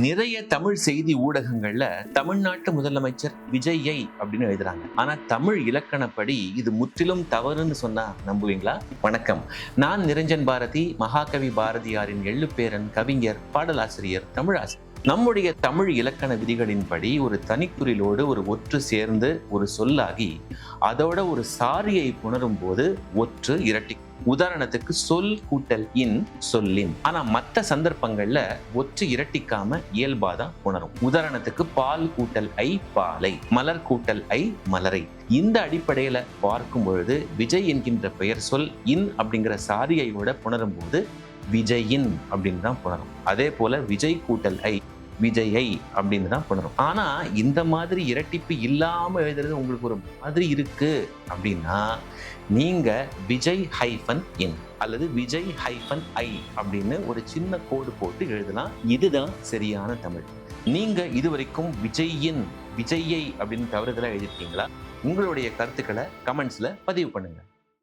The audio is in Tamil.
நிறைய தமிழ் செய்தி ஊடகங்கள்ல தமிழ்நாட்டு முதலமைச்சர் விஜயை அப்படின்னு எழுதுறாங்க. ஆனா தமிழ் இலக்கணப்படி இது முற்றிலும் தவறுன்னு சொன்னா நம்புவீங்களா? வணக்கம், நான் நிரஞ்சன் பாரதி, மகாகவி பாரதியாரின் எள்ளுப்பேரன், கவிஞர், பாடலாசிரியர், தமிழாசிரியர். நம்முடைய தமிழ் இலக்கண விதிகளின்படி ஒரு தனிக்குறிலோடு ஒரு ஒற்று சேர்ந்து ஒரு சொல்லாகி அதோட ஒரு சாரியை புணரும் போது ஒற்று இரட்டி. உதாரணத்துக்கு சொல் கூட்டல் இன் சொல்லின். ஆனா மற்ற சந்தர்ப்பங்கள்ல ஒற்று இரட்டிக்காம இயல்பாதான் புணரும். உதாரணத்துக்கு பால் கூட்டல் ஐ பாலை, மலர் கூட்டல் ஐ மலரை. இந்த அடிப்படையில பார்க்கும் பொழுது விஜய் என்கின்ற பெயர் சொல் இன் அப்படிங்கிற சாரியோட புணரும் போது விஜயின் அப்படின்னு தான் புணரும். அதே போல விஜய் கூட்டல் ஐ விஜயை அப்படின்னு தான் புணரும். ஆனா இந்த மாதிரி இரட்டிப்பு இல்லாம எழுதுறது உங்களுக்கு ஒரு மாதிரி இருக்கு அப்படின்னா நீங்க விஜய் ஹைஃபன் இன் அல்லது விஜய் ஹைஃபன் ஐ அப்படின்னு ஒரு சின்ன கோடு போட்டு எழுதலாம். இதுதான் சரியான தமிழ். நீங்க இதுவரைக்கும் விஜயின், விஜயை அப்படின்னு தவறுதலா எழுதிருக்கீங்களா? உங்களுடைய கருத்துக்களை கமெண்ட்ஸ்ல பதிவு பண்ணுங்க.